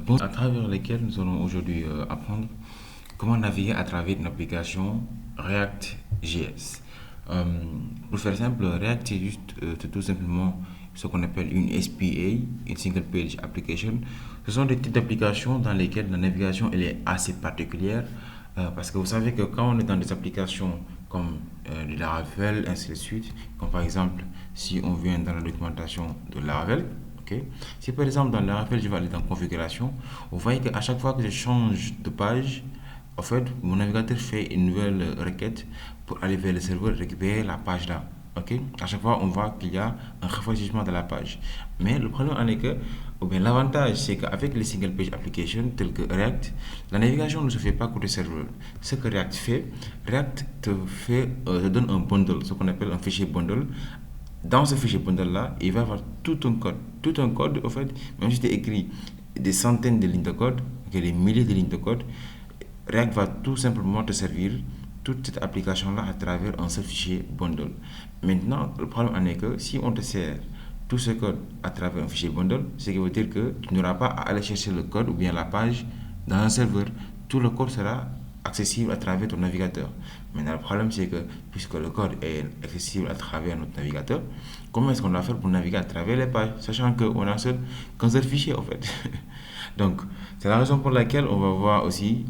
Bon, à travers lesquels nous allons aujourd'hui apprendre comment naviguer à travers une application React.js. Euh, pour faire simple, React c'est juste tout simplement ce qu'on appelle une SPA, une Single Page Application. Ce sont des types d'applications dans lesquelles la navigation elle est assez particulière parce que vous savez que quand on est dans des applications comme du Laravel, ainsi de suite, comme par exemple si on vient dans la documentation de Laravel, ok. Si par exemple dans le rappel je vais aller dans configuration, vous voyez qu'à chaque fois que je change de page, en fait mon navigateur fait une nouvelle requête pour aller vers le serveur récupérer la page là. Ok. À chaque fois on voit qu'il y a un rafraîchissement de la page. Mais le problème en est que, ou bien l'avantage c'est qu'avec les single page applications telles que React, la navigation ne se fait pas côté serveur. Ce que React fait, React te donne un bundle, ce qu'on appelle un fichier bundle. Dans ce fichier bundle-là, il va y avoir tout un code. Tout un code, en fait, même si tu écrit des centaines de lignes de code, des milliers de lignes de code, React va tout simplement te servir toute cette application-là à travers un seul fichier bundle. Maintenant, le problème en est que si on te sert tout ce code à travers un fichier bundle, ce qui veut dire que tu n'auras pas à aller chercher le code ou bien la page dans un serveur. Tout le code sera accessible à travers ton navigateur. Maintenant, le problème, c'est que puisque le code est accessible à travers notre navigateur, comment est-ce qu'on va faire pour naviguer à travers les pages, sachant qu'on a qu'un seul fichier, en fait. Donc, c'est la raison pour laquelle on va voir aussi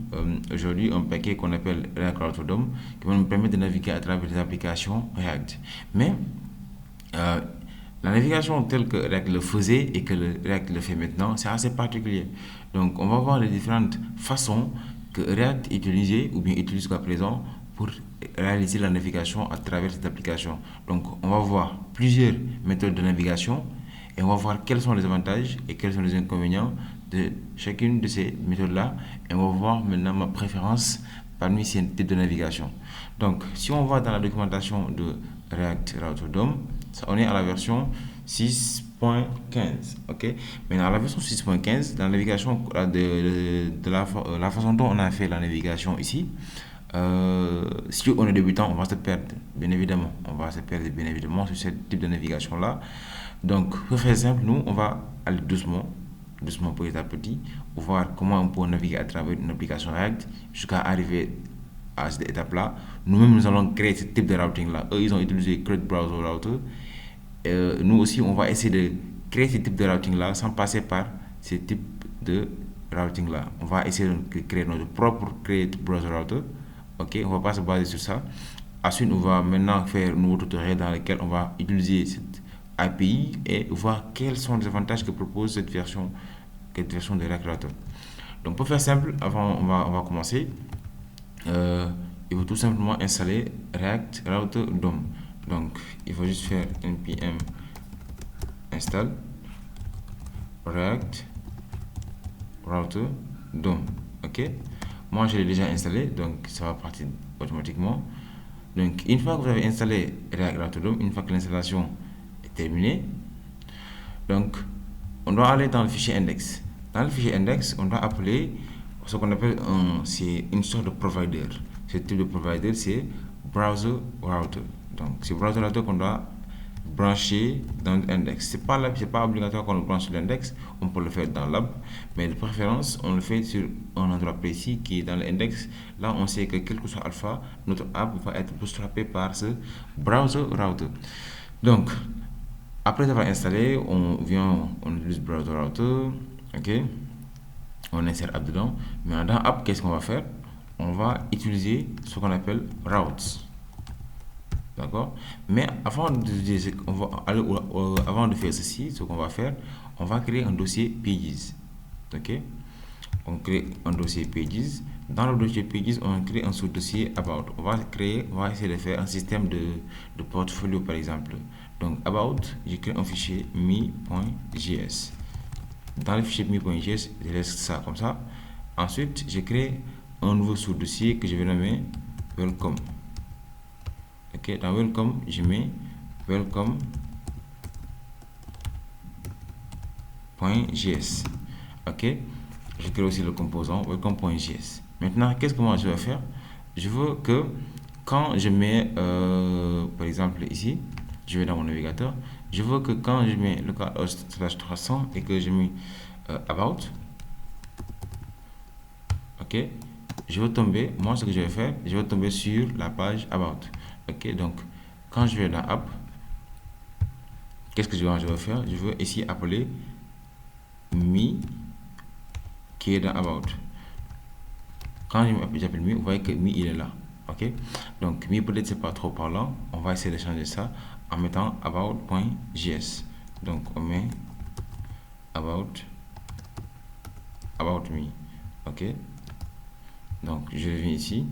aujourd'hui un paquet qu'on appelle React Router DOM qui va nous permettre de naviguer à travers les applications React. Mais, euh, la navigation telle que React le faisait et que React le fait maintenant, c'est assez particulier. Donc, on va voir les différentes façons que React utilisait ou bien utilise jusqu'à présent pour réaliser la navigation à travers cette application. Donc, on va voir plusieurs méthodes de navigation et on va voir quels sont les avantages et quels sont les inconvénients de chacune de ces méthodes-là. Et on va voir maintenant ma préférence parmi ces types de navigation. Donc, si on va dans la documentation de React Router DOM, on est à la version 6.15. Ok. Maintenant, la version 6.15, dans la navigation de la façon dont on a fait la navigation ici, si on est débutant, on va se perdre, bien évidemment. On va se perdre, bien évidemment, sur ce type de navigation-là. Donc, pour faire simple, nous, on va aller doucement, doucement petit à petit, pour voir comment on peut naviguer à travers une application React jusqu'à arriver à cette étape-là. Nous-mêmes, nous allons créer ce type de routing-là. Eux, ils ont utilisé Create Browser Router. Nous aussi, on va essayer de créer ce type de routing-là sans passer par ce type de routing-là. On va essayer de créer notre propre Create Browser Router. Ok, on va pas se baser sur ça. Ensuite, on va maintenant faire un nouveau tutoriel dans lequel on va utiliser cette API et voir quels sont les avantages que propose cette version de React Router. Donc, pour faire simple, avant, on va commencer. Il faut tout simplement installer React Router DOM. Donc, il faut juste faire npm install React Router DOM. Ok. Moi, je l'ai déjà installé, donc ça va partir automatiquement. Donc, une fois que vous avez installé React Router DOM, une fois que l'installation est terminée, donc on doit aller dans le fichier index. Dans le fichier index, on doit appeler ce qu'on appelle c'est une sorte de provider. Ce type de provider, c'est browser router. Donc, c'est browser router qu'on doit brancher dans l'index. C'est pas obligatoire qu'on le branche sur l'index, on peut le faire dans l'app, mais de préférence, on le fait sur un endroit précis qui est dans l'index. Là, on sait que quel que soit alpha, notre app va être bootstrappée par ce browser router. Donc, après avoir installé, on utilise browser router, ok, on insère app dedans. Mais dans app, qu'est-ce qu'on va faire? On va utiliser ce qu'on appelle routes. D'accord. Mais avant avant de faire ceci, ce qu'on va faire, on va créer un dossier pages. Ok. On crée un dossier pages. Dans le dossier pages, on crée un sous-dossier about. On va essayer de faire un système de portfolio par exemple. Donc about, je crée un fichier me.js. Dans le fichier me.js, je laisse ça comme ça. Ensuite, je crée un nouveau sous-dossier que je vais nommer welcome. Ok, dans welcome, je mets welcome.js. Ok, je crée aussi le composant welcome.js. Maintenant, qu'est-ce que moi je vais faire? Je veux que quand je mets, par exemple ici, je vais dans mon navigateur, je veux que quand je mets le /300 et que je mets about, ok, je vais tomber, moi ce que je vais faire, je vais tomber sur la page About. Ok, donc quand je vais dans App, qu'est-ce que je vais faire? Je veux ici appeler Me qui est dans About. Quand j'appelle Me, vous voyez que Me il est là. Ok, donc Me peut-être c'est pas trop parlant, on va essayer de changer ça en mettant about.js. Donc on met about me. Ok, donc je reviens ici.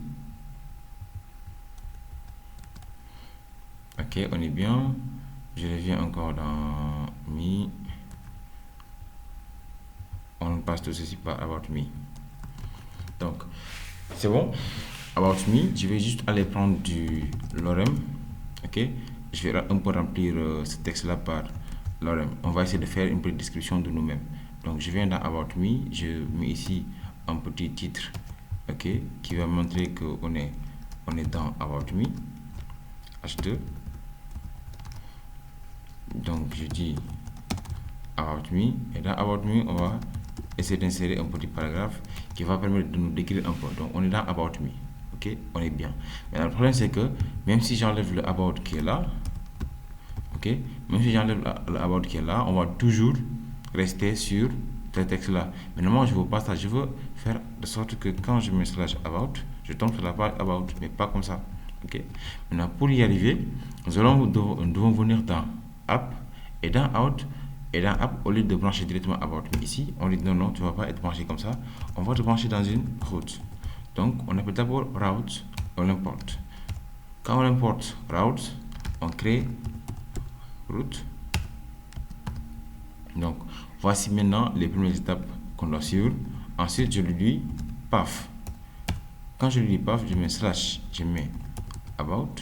Ok, on est bien. Je reviens encore dans Me. On passe tout ceci par about me. Donc c'est bon. About me, je vais juste aller prendre du lorem. Ok, je vais un peu remplir ce texte là par lorem. On va essayer de faire une petite description de nous-mêmes. Donc je viens dans about me, je mets ici un petit titre, ok, qui va montrer que on est dans about me, h2. Donc je dis about me, et dans about me on va essayer d'insérer un petit paragraphe qui va permettre de nous décrire un peu. Donc on est dans about me, ok, on est bien. Mais le problème c'est que même si j'enlève le about qui est là, ok, même si j'enlève le about qui est là, on va toujours rester sur ce texte là. Mais normalement je veux pas ça, je veux faire de sorte que quand je mets slash about, je tombe sur la page about, mais pas comme ça. Ok, maintenant pour y arriver, nous devons venir dans app et dans out. Et dans app, au lieu de brancher directement about me ici, on dit non, tu ne vas pas être branché comme ça, on va te brancher dans une route. Donc on appelle d'abord route, on l'importe. Quand on importe route, on crée route. Donc voici maintenant les premières étapes qu'on doit suivre. Ensuite je lui dis path. Quand je lui dis path, je mets slash, je mets about,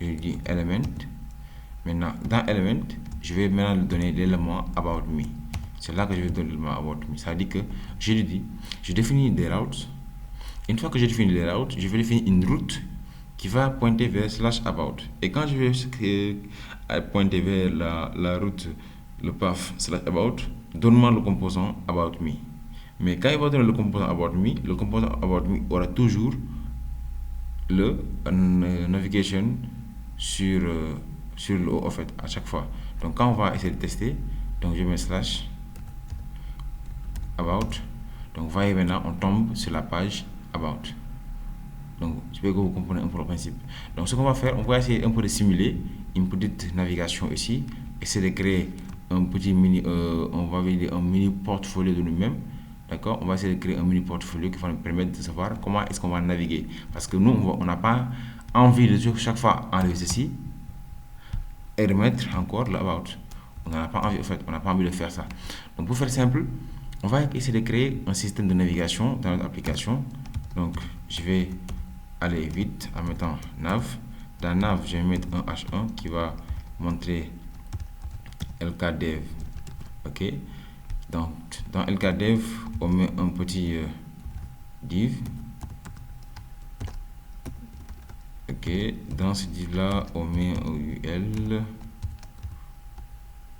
je lui dis element. Maintenant dans element, je vais maintenant lui donner l'élément about me. C'est là que je vais donner l'élément about me. Ça veut dire que je lui dis, je définis des routes. Une fois que j'ai défini les routes, je vais définir une route qui va pointer vers slash about. Et quand je vais pointer vers la route, le path slash about, donne-moi le composant about me. Mais quand il va donner le composant about me aura toujours le navigation sur le haut en fait à chaque fois. Donc quand on va essayer de tester, donc je mets slash about. Donc vous voyez maintenant on tombe sur la page about. Donc j'espère que vous comprenez un peu le principe. Donc ce qu'on va faire, on va essayer un peu de simuler une petite navigation ici, essayer de créer un petit mini, on va dire un mini portfolio de nous-mêmes. D'accord, on va essayer de créer un mini portfolio qui va nous permettre de savoir comment est-ce qu'on va naviguer. Parce que nous, on n'a pas envie de chaque fois enlever ceci et remettre encore le about. On n'en a pas envie, en fait, on n'a pas envie de faire ça. Donc pour faire simple, on va essayer de créer un système de navigation dans notre application. Donc je vais aller vite en mettant nav. Dans nav, je vais mettre un h1 qui va montrer lkdev. Ok. Donc dans lkdev, on met un petit div. Ok, dans ce div là, on met un UL,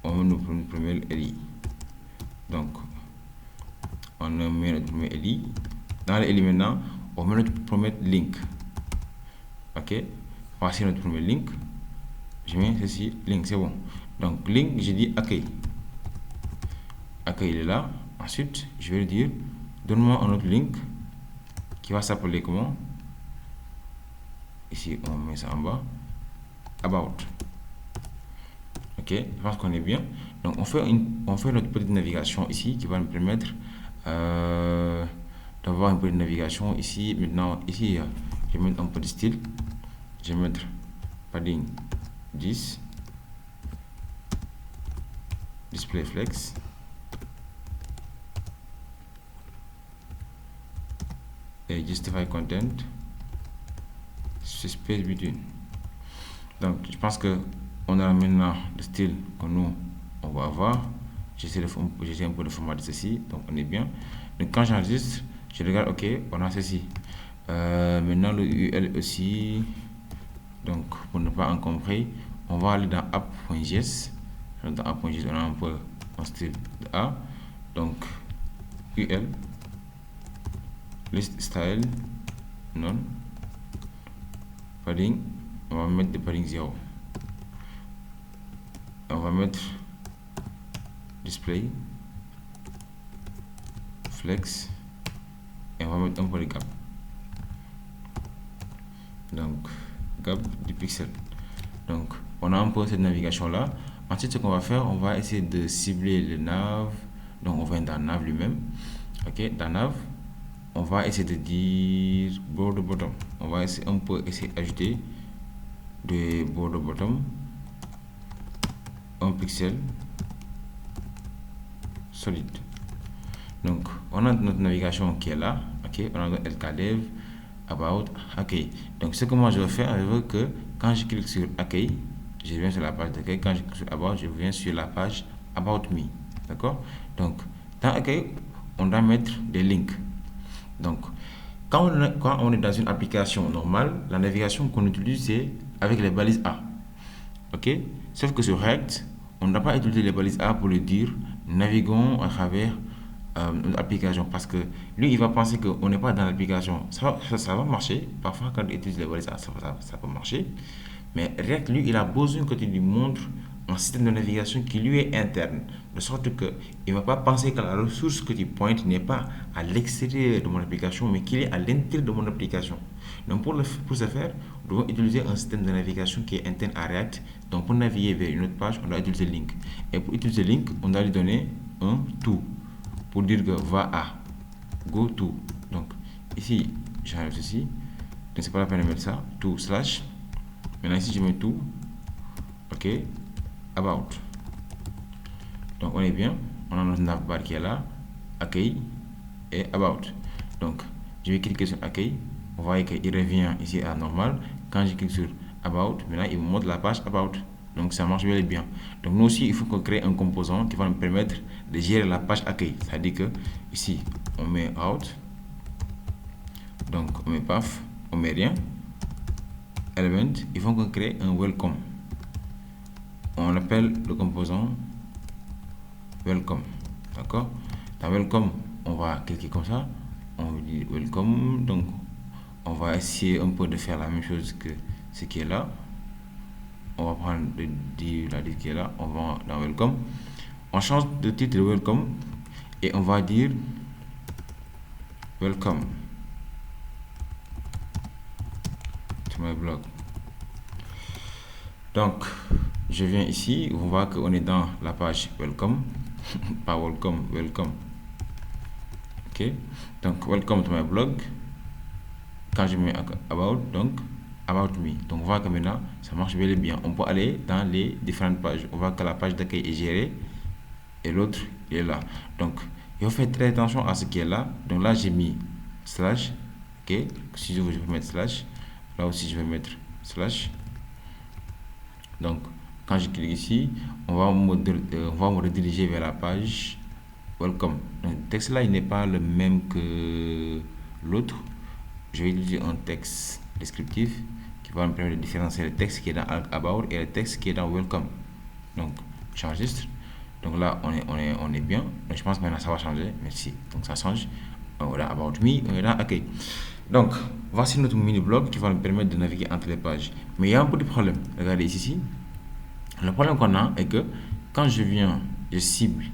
on met notre premier LI. Donc, on met notre premier LI. Dans le LI maintenant, on met notre premier link. Ok, voici notre premier link. Je mets ceci, link, c'est bon. Donc, link, je dis accueil. Accueil, il est là. Ensuite, je vais lui dire, donne-moi un autre link qui va s'appeler comment? Ici, on met ça en bas. About. Ok, je pense qu'on est bien. Donc, on fait notre petite navigation ici qui va nous permettre d'avoir une petite navigation ici. Maintenant, ici, je vais mettre un peu de style. Je vais mettre padding 10. Display flex. Et justify content. Space between. Donc je pense que on a maintenant le style que nous on va avoir. J'essaie un peu de formater ceci, donc on est bien. Donc quand j'enregistre, je regarde, ok, on a ceci. Maintenant le UL aussi. Donc pour ne pas encombrer, on va aller dans app.js. Dans app.js, on a un peu un style de A. Donc UL. list style non padding, on va mettre de padding 0. On va mettre display flex et on va mettre un peu de gap. Donc gap du pixel. Donc on a un peu cette navigation là. Ensuite, ce qu'on va faire, on va essayer de cibler le nav. Donc on va dans nav lui-même. Ok, dans nav, on va essayer de dire border bottom. On va essayer un peu d'ajouter de border bottom un pixel solide. Donc on a notre navigation qui est là. Ok, on a notre LKDev about accueil. Donc ce que moi je vais faire, je veux que quand je clique sur accueil, je viens sur la page d'accueil. Quand je clique sur about, je viens sur la page about me. D'accord? Donc dans accueil, on doit mettre des links. Donc quand on est dans une application normale, la navigation qu'on utilise c'est avec les balises A. Ok? Sauf que sur React, on ne doit pas utiliser les balises A pour le dire naviguons à travers notre application, parce que lui il va penser qu'on n'est pas dans l'application. Ça va marcher parfois quand il utilise les balises A, ça peut marcher, mais React lui il a besoin que tu lui montres un système de navigation qui lui est interne, de sorte que il ne va pas penser que la ressource que tu pointes n'est pas à l'extérieur de mon application, mais qu'il est à l'intérieur de mon application. Donc pour ce faire, nous devons utiliser un système de navigation qui est interne à React. Donc pour naviguer vers une autre page, on doit utiliser link. Et pour utiliser link, on doit lui donner un to pour dire que va à go to. Donc ici, j'enlève ceci. Donc c'est pas la peine de mettre ça. To slash. Maintenant ici je mets to. Ok. About. Donc on est bien. On a notre navbar qui est là. Accueil et about. Donc je vais cliquer sur accueil. Vous voyez qu'il revient ici à normal. Quand je clique sur about, maintenant il me montre la page about. Donc ça marche bien. Donc nous aussi, il faut qu'on crée un composant qui va nous permettre de gérer la page accueil. C'est-à-dire que ici, on met out. Donc on met path, on met rien. Element, il faut qu'on crée un welcome. On appelle le composant welcome. D'accord? Dans welcome, on va cliquer comme ça. On dit welcome. Donc on va essayer un peu de faire la même chose que ce qui est là. On va prendre la div qui est là, on va dans welcome. On change de titre de welcome et on va dire welcome to my blog. Donc je viens ici, on voit qu'on est dans la page welcome, pas welcome, welcome. Ok, donc welcome to my blog. Quand je mets about, donc about me. Donc on voit que maintenant ça marche bel et bien. On peut aller dans les différentes pages. On voit que la page d'accueil est gérée et l'autre est là. Donc il faut faire très attention à ce qui est là. Donc là j'ai mis slash. Ok, si je veux mettre slash. Là aussi je vais mettre slash. Donc quand je clique ici, on va me rediriger vers la page welcome. Donc le texte là il n'est pas le même que l'autre. Je vais utiliser un texte descriptif qui va me permettre de différencier le texte qui est dans about et le texte qui est dans welcome. Donc j'enregistre. Donc là on est bien. Donc, je pense que maintenant ça va changer. Merci. Donc ça change. On est dans about me, on est dans accueil. Donc voici notre mini blog qui va nous permettre de naviguer entre les pages. Mais il y a un petit problème. Regardez ici. Le problème qu'on a est que quand je cible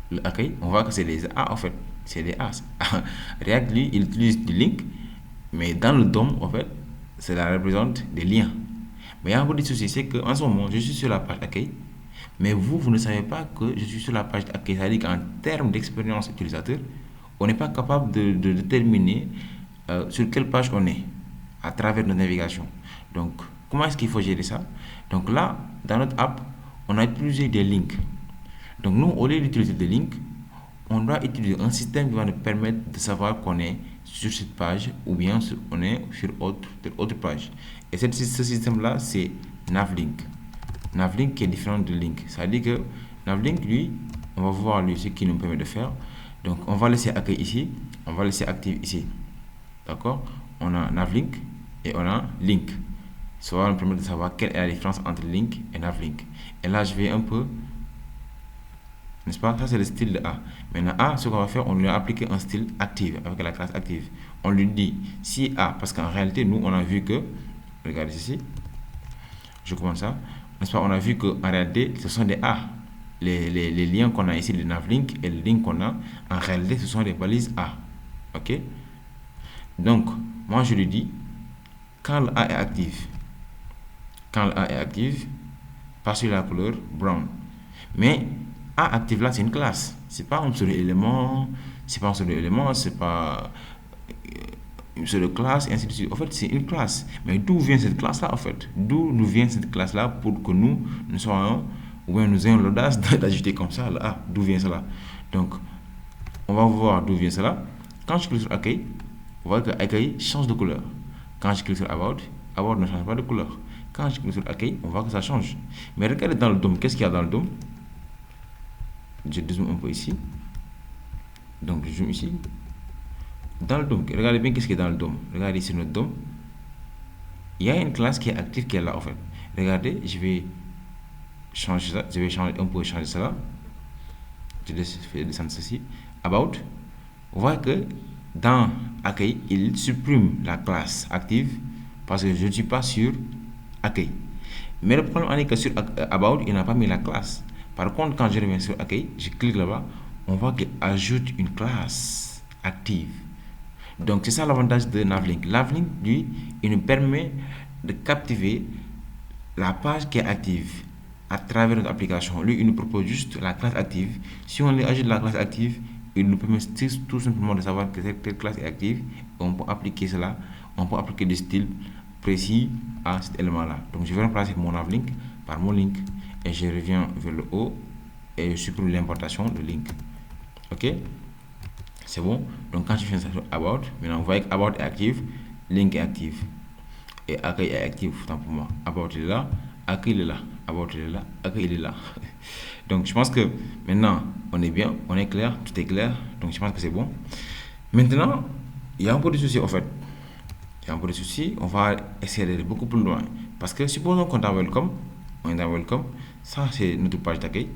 l'accueil, on voit que c'est des A en fait. C'est des A. React lui il utilise du link, mais dans le DOM en fait cela représente des liens. Mais il y a un petit souci, c'est qu'en ce moment je suis sur la page accueil, mais vous ne savez pas que je suis sur la page accueil. C'est-à-dire qu'en termes d'expérience utilisateur, on n'est pas capable de déterminer sur quelle page on est à travers notre navigation. Donc comment est-ce qu'il faut gérer ça? Donc là dans notre app on a utilisé des links. Donc nous au lieu d'utiliser des links, on doit utiliser un système qui va nous permettre de savoir qu'on est sur cette page ou bien on est sur autre page. Et ce système-là, c'est Navlink. Navlink qui est différent de Link. Ça veut dire que Navlink, lui, on va voir lui ce qu'il nous permet de faire. Donc, on va laisser accueil ici. On va laisser active ici. D'accord? On a Navlink et on a Link. Ça va nous permettre de savoir quelle est la différence entre Link et Navlink. Et là, je vais un peu N'est-ce pas? Ça, c'est le style de A. Maintenant, A, ce qu'on va faire, on lui a appliqué un style active, avec la classe active. On lui dit, si A, parce qu'en réalité, nous, on a vu que, regardez ici, je commence ça, n'est-ce pas? On a vu qu'en réalité, ce sont des A. Les liens qu'on a ici, les navlink et les lignes qu'on a, en réalité, ce sont des balises A. OK? Donc, moi, je lui dis, quand le A est actif, passe sur la couleur brown. Mais A active là, c'est une classe. C'est pas un seul élément, c'est pas une seule classe, et ainsi de suite. En fait, c'est une classe. Mais d'où vient cette classe-là, en fait? D'où nous vient cette classe-là pour que nous soyons, ou bien nous ayons l'audace d'ajouter comme ça là? D'où vient cela? Donc, on va voir d'où vient cela. Quand je clique sur accueil, on voit que accueil change de couleur. Quand je clique sur about ne change pas de couleur. Quand je clique sur accueil, on voit que ça change. Mais regardez dans le DOM, qu'est-ce qu'il y a dans le DOM? Je dézoome un peu ici. Donc, je zoome ici. Dans le DOM, regardez bien qu'est-ce qu'il y a dans le DOM. Regardez ici notre DOM. Il y a une classe qui est active qui est là, en fait. Regardez, je vais changer ça. Je vais changer un peu, changer cela. Je vais descendre ceci. About. On voit que dans accueil, il supprime la classe active parce que je ne suis pas sur accueil. Mais le problème est que sur about, il n'a pas mis la classe. Par contre, quand je reviens sur accueil, je clique là-bas, on voit qu'il ajoute une classe active. Donc, c'est ça l'avantage de Navlink. Navlink, lui, il nous permet de captiver la page qui est active à travers notre application. Lui, il nous propose juste la classe active. Si on lui ajoute la classe active, il nous permet tout simplement de savoir que cette classe est active. On peut appliquer cela, on peut appliquer des styles précis à cet élément-là. Donc, je vais remplacer mon Navlink par mon link et je reviens vers le haut et je supprime l'importation de link. OK? C'est bon. Donc, quand je fais ça sur about, maintenant, vous voyez que about est active, link est active et accueil est actif. Tant pour moi. About il est là, accueil il est là, about il est là, accueil il est là. Donc, je pense que maintenant, on est bien, on est clair, tout est clair. Donc, je pense que c'est bon. Maintenant, il y a un peu de souci en fait. Il y a un peu de souci. On va essayer d'aller beaucoup plus loin. Parce que supposons qu'on est dans Welcome. On est dans Welcome. Ça, c'est notre page d'accueil.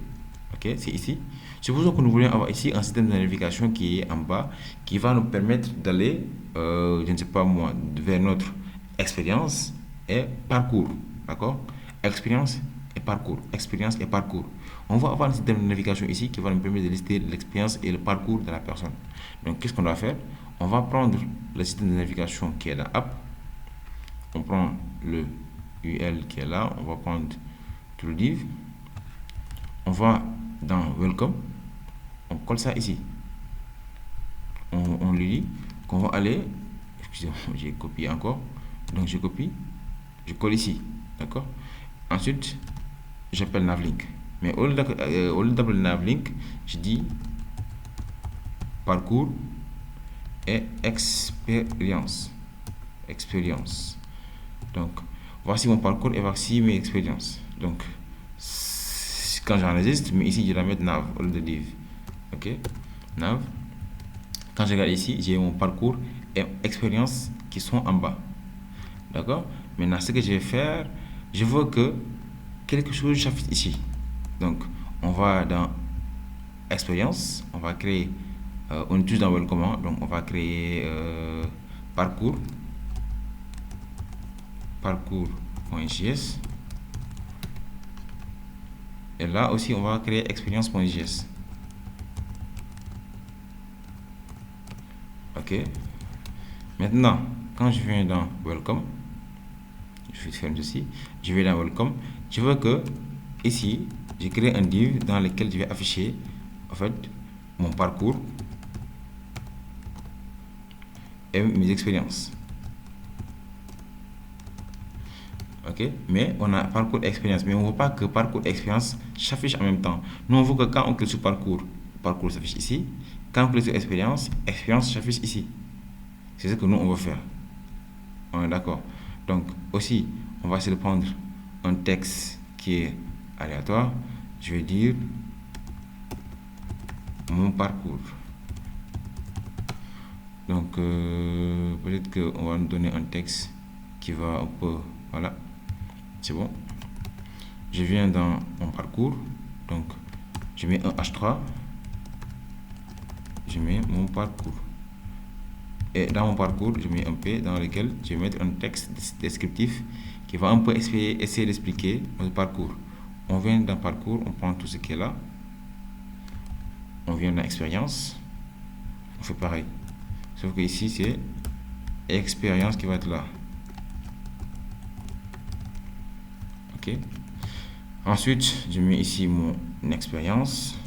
OK, c'est ici. Supposons que nous voulons avoir ici un système de notification qui est en bas, qui va nous permettre d'aller, je ne sais pas moi, vers notre expérience et parcours. D'accord? Expérience et parcours. Expérience et parcours. On va avoir un système de navigation ici qui va nous permettre de lister l'expérience et le parcours de la personne. Donc, qu'est-ce qu'on va faire? On va prendre le système de navigation qui est dans App. On prend le UL qui est là. On va prendre tout le div. On va dans Welcome. On colle ça ici. On lui dit qu'on va aller. Excusez-moi, j'ai copié encore. Donc, je copie. Je colle ici. D'accord? Ensuite, j'appelle Navlink. Mais au lieu d'appeler Navlink, je dis parcours et expérience. Expérience. Donc, voici mon parcours et voici mes expériences. Donc, quand j'enregistre, mais ici, je vais mettre nav au lieu de div. OK? Nav. Quand je regarde ici, j'ai mon parcours et expérience qui sont en bas. D'accord? Maintenant, ce que je vais faire, je veux que quelque chose s'affiche ici. Donc, on va dans expérience, on va créer, on est tous dans Welcome, donc on va créer parcours, parcours.js. Et là aussi, on va créer expérience.js. OK. Maintenant, quand je viens dans Welcome, je vais faire ceci, je vais dans Welcome, je veux que ici, j'ai créé un div dans lequel je vais afficher en fait mon parcours et mes expériences. OK, mais on a parcours expérience, mais on ne veut pas que parcours expérience s'affiche en même temps. Nous, on veut que quand on clique sur parcours, parcours s'affiche ici. Quand on clique sur expérience, expérience s'affiche ici. C'est ce que nous, on veut faire. On est d'accord. Donc, aussi, on va essayer de prendre un texte qui est aléatoire. Je vais dire mon parcours. Donc, peut-être qu'on va nous donner un texte qui va un peu... Voilà. C'est bon. Je viens dans mon parcours. Donc, je mets un H3, je mets mon parcours. Et dans mon parcours, je mets un P dans lequel je vais mettre un texte descriptif qui va un peu essayer d'expliquer notre parcours. On vient d'un parcours, on prend tout ce qui est là. On vient dans expérience, on fait pareil. Sauf que ici, c'est expérience qui va être là. Ok. Ensuite, je mets ici mon expérience.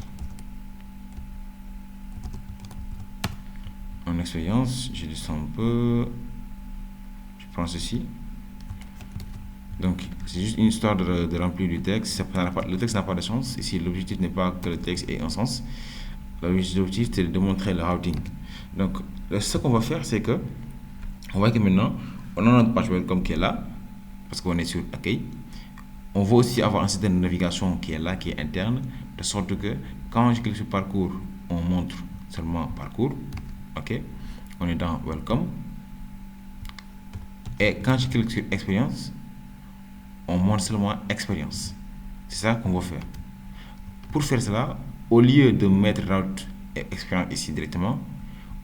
En expérience, je descends un peu. Je prends ceci. Donc, c'est juste une histoire de remplir du texte. Le texte n'a pas de sens. Ici, l'objectif n'est pas que le texte ait un sens. L'objectif, c'est de montrer le routing. Donc, ce qu'on va faire, c'est que on voit que maintenant, on a notre page welcome qui est là, parce qu'on est sur accueil. On va aussi avoir un système de navigation qui est là, qui est interne, de sorte que quand je clique sur parcours, on montre seulement parcours. Ok, on est dans welcome. Et quand je clique sur expérience, on montre seulement expérience. C'est ça qu'on va faire. Pour faire cela, au lieu de mettre route et expérience ici directement,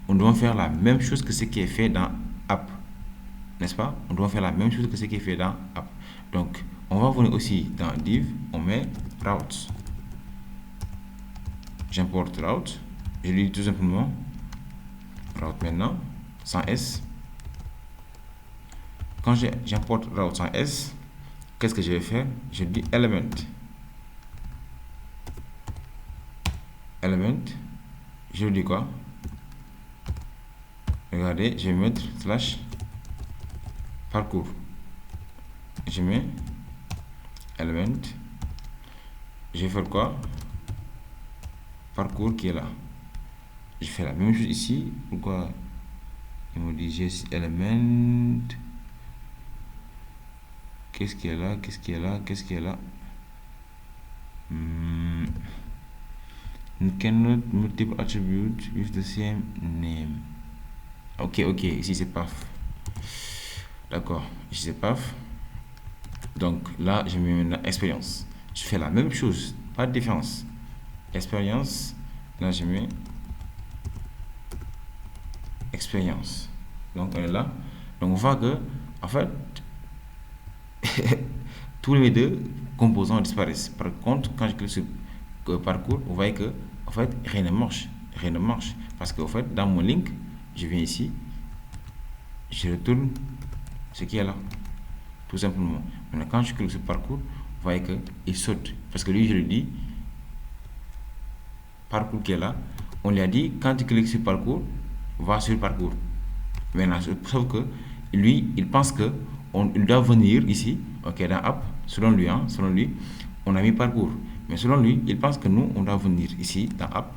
on doit faire la même chose que ce qui est fait dans app. N'est-ce pas? On doit faire la même chose que ce qui est fait dans app. Donc, on va venir aussi dans div, on met route. J'importe route. Je lui dis tout simplement route maintenant, sans S. Quand j'importe route sans S, qu'est-ce que je vais faire? Je dis element. Element. Je dis quoi? Regardez, je vais mettre slash parcours. Je mets element. Je vais faire quoi? Parcours qui est là. Je fais la même chose ici. Pourquoi il me dit j'ai element? Qu'est-ce qui est là? Qu'est-ce qui est là? Qu'est-ce qui est là? You cannot multiple attributes with the same name. Ok, ici c'est paf. D'accord, ici c'est paf. Donc là, je mets maintenant expérience. Je fais la même chose, pas de différence. Expérience, là je mets expérience. Donc on est là. Donc on voit que, en fait, tous les deux composants disparaissent. Par contre, quand je clique sur parcours, vous voyez que en fait rien ne marche. Rien ne marche. Parce qu'en fait, dans mon link, je viens ici, je retourne ce qui est là. Tout simplement. Maintenant, quand je clique sur parcours, vous voyez qu'il saute. Parce que lui, je lui dis parcours qui est là. On lui a dit, quand tu cliques sur parcours, va sur parcours. Maintenant, sauf que lui, il pense que il doit venir ici, ok, dans app, selon lui, on a mis parcours. Mais selon lui, il pense que nous, on doit venir ici, dans app,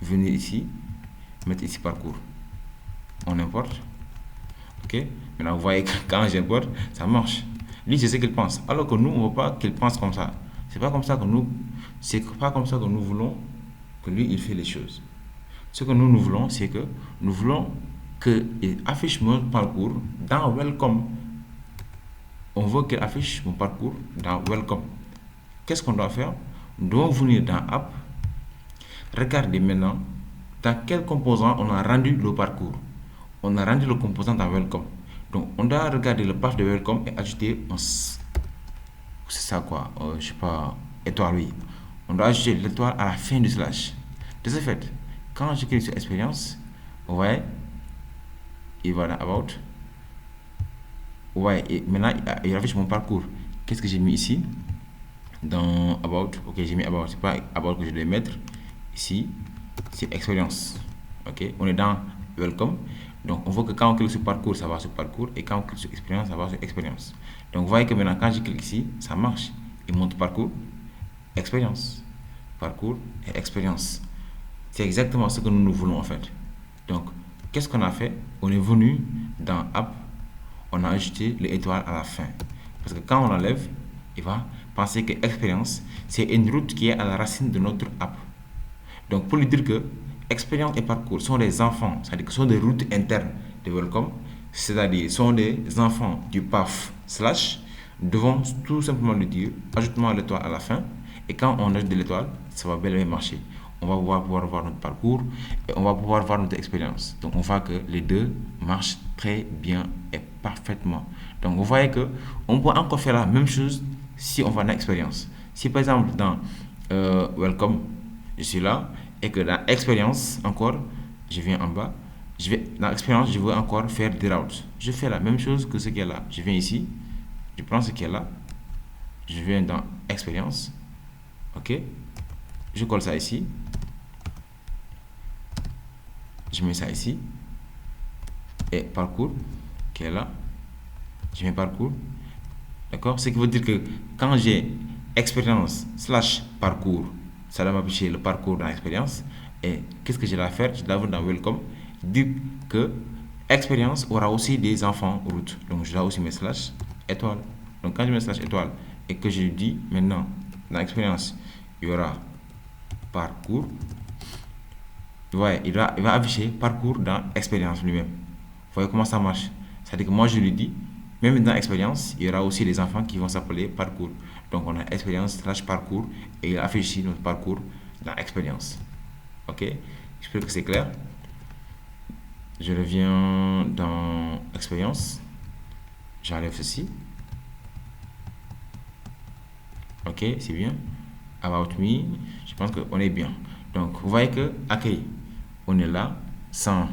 venir ici, mettre ici parcours. On importe. Ok. Maintenant, vous voyez que quand j'importe, ça marche. Lui, c'est ce qu'il pense. Alors que nous, on ne veut pas qu'il pense comme ça. C'est pas comme ça que nous voulons que lui, il fait les choses. Ce que nous voulons, c'est que nous voulons qu'il affiche mon parcours dans welcome. On veut qu'il affiche mon parcours dans welcome. Qu'est-ce qu'on doit faire? On doit venir dans app. Regardez maintenant dans quel composant on a rendu le parcours. On a rendu le composant dans welcome. Donc on doit regarder le path de welcome et ajouter c'est ça quoi, je sais pas, étoile, oui. On doit ajouter l'étoile à la fin du slash. De ce fait, quand je clique sur expérience, vous voyez, il va dans about. Vous voyez, et maintenant il affiche mon parcours. Qu'est-ce que j'ai mis ici? Dans about, ok, j'ai mis about, c'est pas about que je dois mettre. Ici, c'est expérience. Ok, on est dans welcome. Donc on voit que quand on clique sur parcours, ça va sur parcours. Et quand on clique sur expérience, ça va sur expérience. Donc vous voyez que maintenant, quand je clique ici, ça marche. Il monte parcours, expérience. Parcours et expérience. C'est exactement ce que nous voulons en fait. Donc, qu'est-ce qu'on a fait? On est venu dans app, on a ajouté l'étoile à la fin. Parce que quand on l'enlève, il va penser que expérience, c'est une route qui est à la racine de notre app. Donc, pour lui dire que expérience et parcours sont des enfants, c'est-à-dire que sont des routes internes de welcome, c'est-à-dire sont des enfants du path slash, devons tout simplement lui dire ajoute-moi l'étoile à la fin Et quand on ajoute de l'étoile, ça va bel et bien marcher. On va pouvoir voir notre parcours et on va pouvoir voir notre expérience. Donc, on voit que les deux marchent très bien et parfaitement. Donc, vous voyez que on peut encore faire la même chose si on va dans expérience. Si par exemple dans Welcome, je suis là et que dans expérience encore, je viens en bas, dans l'expérience, je veux encore faire des routes. Je fais la même chose que ce qui est là. Je viens ici, je prends ce qui est là, je viens dans expérience, ok, je colle ça ici, je mets ça ici, et parcours qui est là, je mets parcours, d'accord, ce qui veut dire que quand j'ai expérience slash parcours, ça va m'afficher le parcours dans l'expérience. Et qu'est-ce que j'ai à faire? Je dois voir dans Welcome, dire que expérience aura aussi des enfants route. Donc je dois aussi mettre slash étoile. Donc quand je mets slash étoile et que je dis maintenant dans expérience, il y aura parcours. Vous voyez, il va afficher parcours dans expérience lui-même. Vous voyez comment ça marche? C'est-à-dire que moi je lui dis, même dans expérience, il y aura aussi des enfants qui vont s'appeler parcours. Donc on a expérience slash parcours et il affiche ici notre parcours dans expérience. Ok? J'espère que c'est clair. Je reviens dans expérience. J'enlève ceci. Ok, c'est bien. About me, je pense qu'on est bien. Donc, vous voyez que accueil, on est là sans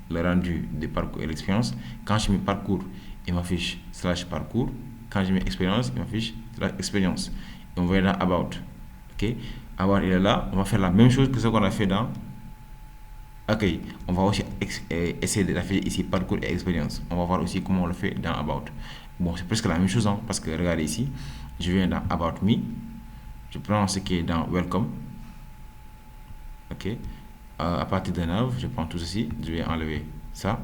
le rendu de parcours et l'expérience. Quand je mets parcours, il m'affiche slash parcours. Quand je mets expérience, il m'affiche slash expérience. Et on va là about. Ok, about il est là. On va faire la même chose que ce qu'on a fait dans accueil. On va aussi essayer de l'afficher ici parcours et expérience. On va voir aussi comment on le fait dans about. Bon, c'est presque la même chose, hein, parce que regardez ici, je viens dans about me. Je prends ce qui est dans welcome. Ok. À partir de nav, je prends tout ceci. Je vais enlever ça.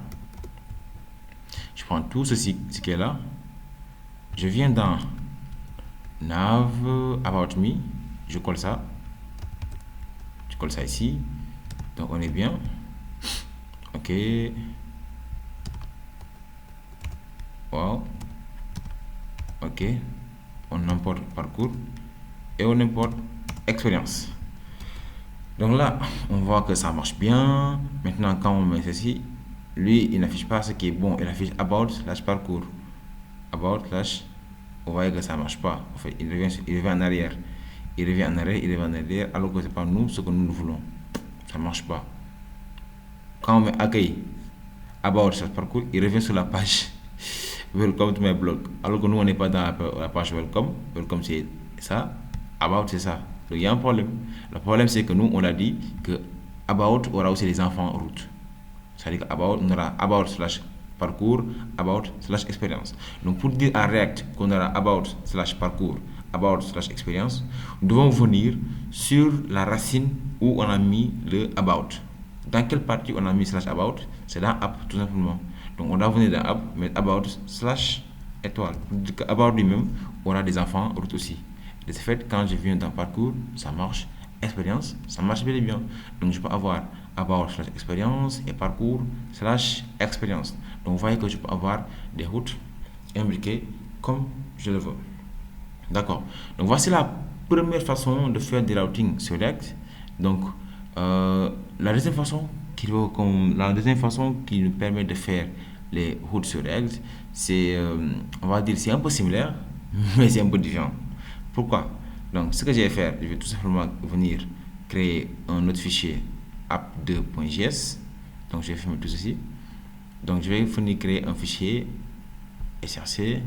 Je prends tout ceci, ce qui est là. Je viens dans nav, about me. Je colle ça. Je colle ça ici. Donc on est bien. Ok. Wow. Ok. On importe parcours. Et on importe expérience. Donc là, on voit que ça marche bien. Maintenant, quand on met ceci, lui, il n'affiche pas ce qui est bon. Il affiche about slash parcours. About slash. Vous voyez que ça ne marche pas. En fait, il revient en arrière. Il revient en arrière, il revient en arrière, alors que ce n'est pas nous ce que nous voulons. Ça ne marche pas. Quand on met accueil, about slash parcours, il revient sur la page welcome to my blog. Alors que nous, on n'est pas dans la page welcome. Welcome, c'est ça. About, c'est ça. Donc, il y a un problème. Le problème, c'est que nous, on a dit que about aura aussi les enfants route. C'est-à-dire qu'about, on aura about slash parcours, about slash expérience. Donc, pour dire à React qu'on aura about slash parcours, about slash expérience, nous devons venir sur la racine où on a mis le about. Dans quelle partie on a mis slash about? C'est dans app, tout simplement. Donc, on doit venir dans app, mettre about slash étoile. Pour dire qu'about lui-même aura des enfants route aussi. De ce fait, quand je viens dans parcours, ça marche. Expérience, ça marche bien et bien. Donc, je peux avoir about slash expérience et parcours slash expérience. Donc, vous voyez que je peux avoir des routes imbriquées comme je le veux. D'accord. Donc, voici la première façon de faire des routings sur React. Donc, la deuxième façon qui nous permet de faire les routes sur React, c'est, on va dire, c'est un peu similaire, mais c'est un peu différent. Pourquoi? Donc, ce que je vais faire, je vais tout simplement venir créer un autre fichier app2.js. Donc, je vais fermer tout ceci. Donc, je vais venir créer un fichier src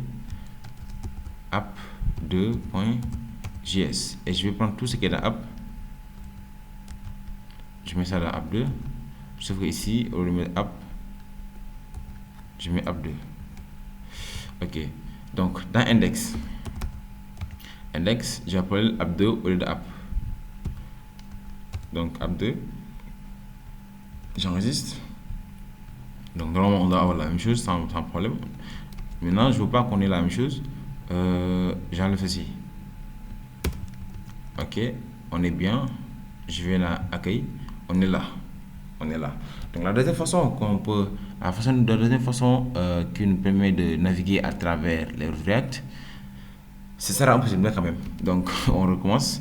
app2.js. Et je vais prendre tout ce qui est dans app. Je mets ça dans app2. Sauf que ici, au lieu de mettre app, je mets app2. Ok. Donc, dans index, j'appelle app2 au lieu de app. Donc app2, j'enregistre. Donc normalement on doit avoir la même chose sans problème. Maintenant je ne veux pas qu'on ait la même chose. J'enlève ceci. Ok, on est bien. Je vais là accueil. On est là. Donc la deuxième façon qui nous permet de naviguer à travers les React, ce sera impossible quand même. Donc on recommence.